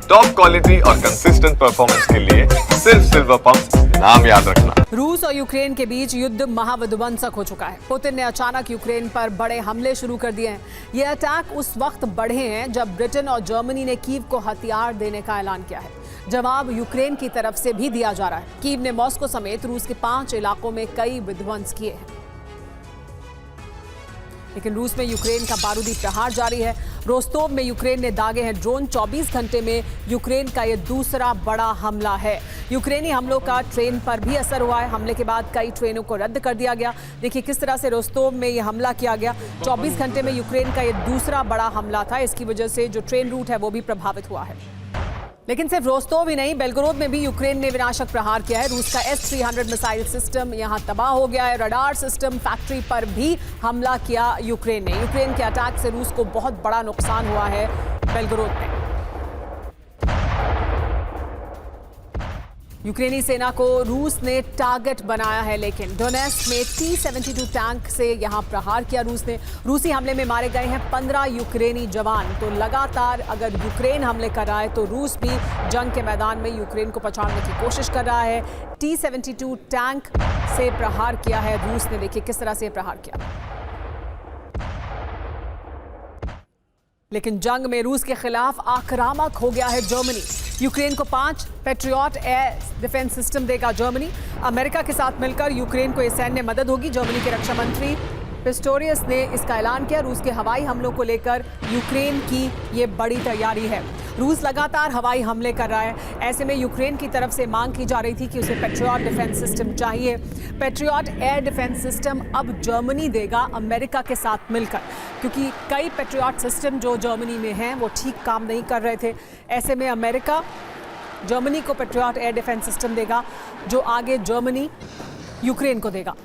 Top quality और consistent performance के लिए सिर्फ सिल्वर पंप नाम याद रखना। रूस और यूक्रेन के बीच युद्ध महाविध्वंसक हो चुका है। पुतिन ने अचानक यूक्रेन पर बड़े हमले शुरू कर दिए हैं। ये अटैक उस वक्त बढ़े हैं जब ब्रिटेन और जर्मनी ने कीव को हथियार देने का ऐलान किया है। जवाब यूक्रेन की तरफ से भी दिया जा रहा है। कीव ने मॉस्को समेत रूस के 5 इलाकों में कई विध्वंस किए हैं। लेकिन रूस में यूक्रेन का बारूदी प्रहार जारी है। रोस्तोव में यूक्रेन ने दागे हैं ड्रोन। 24 घंटे में यूक्रेन का यह दूसरा बड़ा हमला है। यूक्रेनी हमलों का ट्रेन पर भी असर हुआ है। हमले के बाद कई ट्रेनों को रद्द कर दिया गया। देखिए किस तरह से रोस्तोव में यह हमला किया गया। 24 घंटे में यूक्रेन का यह दूसरा बड़ा हमला था। इसकी वजह से जो ट्रेन रूट है वो भी प्रभावित हुआ है। लेकिन सिर्फ रोस्तोव ही नहीं, बेलगोरोद में भी यूक्रेन ने विनाशक प्रहार किया है। रूस का S-300 मिसाइल सिस्टम यहां तबाह हो गया है। रडार सिस्टम फैक्ट्री पर भी हमला किया यूक्रेन ने। यूक्रेन के अटैक से रूस को बहुत बड़ा नुकसान हुआ है बेलगोरोद में। यूक्रेनी सेना को रूस ने टारगेट बनाया है, लेकिन डोनेट्स्क में T-72 टैंक से यहां प्रहार किया रूस ने। रूसी हमले में मारे गए हैं 15 यूक्रेनी जवान। तो लगातार अगर यूक्रेन हमले कर रहा है तो रूस भी जंग के मैदान में यूक्रेन को पछाड़ने की कोशिश कर रहा है। T-72 टैंक से प्रहार किया है रूस ने। देखिए किस तरह से प्रहार किया। लेकिन जंग में रूस के खिलाफ आक्रामक हो गया है जर्मनी। यूक्रेन को 5 पैट्रियट एयर डिफेंस सिस्टम देगा जर्मनी। अमेरिका के साथ मिलकर यूक्रेन को यह सैन्य मदद होगी। जर्मनी के रक्षा मंत्री पिस्टोरियस ने इसका ऐलान किया। रूस के हवाई हमलों को लेकर यूक्रेन की ये बड़ी तैयारी है। रूस लगातार हवाई हमले कर रहा है। ऐसे में यूक्रेन की तरफ से मांग की जा रही थी कि उसे पैट्रियट डिफेंस सिस्टम चाहिए। पैट्रियट एयर डिफेंस सिस्टम अब जर्मनी देगा अमेरिका के साथ मिलकर, क्योंकि कई पैट्रियट सिस्टम जो जर्मनी में हैं वो ठीक काम नहीं कर रहे थे। ऐसे में अमेरिका जर्मनी को पैट्रियट एयर डिफेंस सिस्टम देगा, जो आगे जर्मनी यूक्रेन को देगा।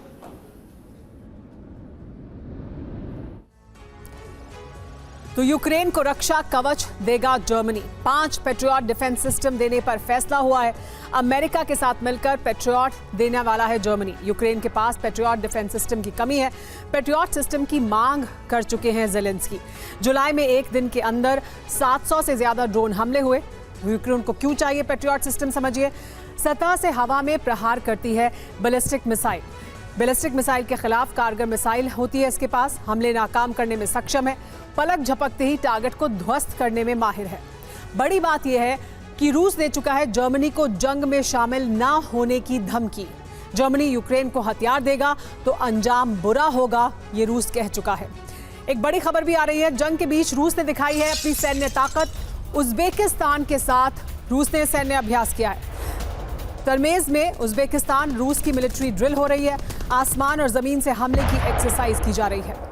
तो यूक्रेन को रक्षा कवच देगा जर्मनी। 5 पैट्रियट डिफेंस सिस्टम देने पर फैसला हुआ है। अमेरिका के साथ मिलकर पैट्रियट देने वाला है जर्मनी। यूक्रेन के पास पैट्रियट डिफेंस सिस्टम की कमी है। पैट्रियट सिस्टम की मांग कर चुके हैं ज़ेलेंस्की। जुलाई में एक दिन के अंदर 700 से ज्यादा ड्रोन हमले हुए। यूक्रेन को क्यों चाहिए पैट्रियट सिस्टम समझिए। सतह से हवा में प्रहार करती है बैलिस्टिक मिसाइल। बैलिस्टिक मिसाइल के खिलाफ कारगर मिसाइल होती है इसके पास। हमले नाकाम करने में सक्षम है। पलक झपकते ही टारगेट को ध्वस्त करने में माहिर है। बड़ी बात यह है कि रूस दे चुका है जर्मनी को जंग में शामिल ना होने की धमकी। जर्मनी यूक्रेन को हथियार देगा तो अंजाम बुरा होगा, ये रूस कह चुका है। एक बड़ी खबर भी आ रही है। जंग के बीच रूस ने दिखाई है अपनी सैन्य ताकत। उज्बेकिस्तान के साथ रूस ने सैन्य अभ्यास किया है। तरमेज में उज्बेकिस्तान रूस की मिलिट्री ड्रिल हो रही है। आसमान और जमीन से हमले की एक्सरसाइज की जा रही है।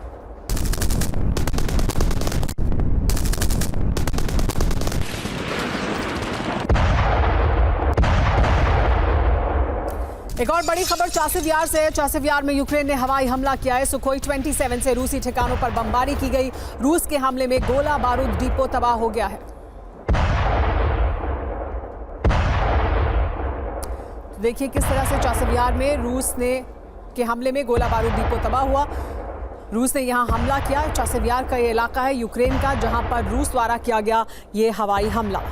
एक और बड़ी खबर चासिव यार से है। चासिव यार में यूक्रेन ने हवाई हमला किया है। सुखोई 27 से रूसी ठिकानों पर बमबारी की गई। रूस के हमले में गोला बारूद डिपो तबाह हो गया है। देखिए किस तरह से चासिव यार में रूस ने के हमले में गोला बारूद डिपो तबाह हुआ। रूस ने यहां हमला किया। चासिव यार का ये इलाका है यूक्रेन का, जहां पर रूस द्वारा किया गया ये हवाई हमला।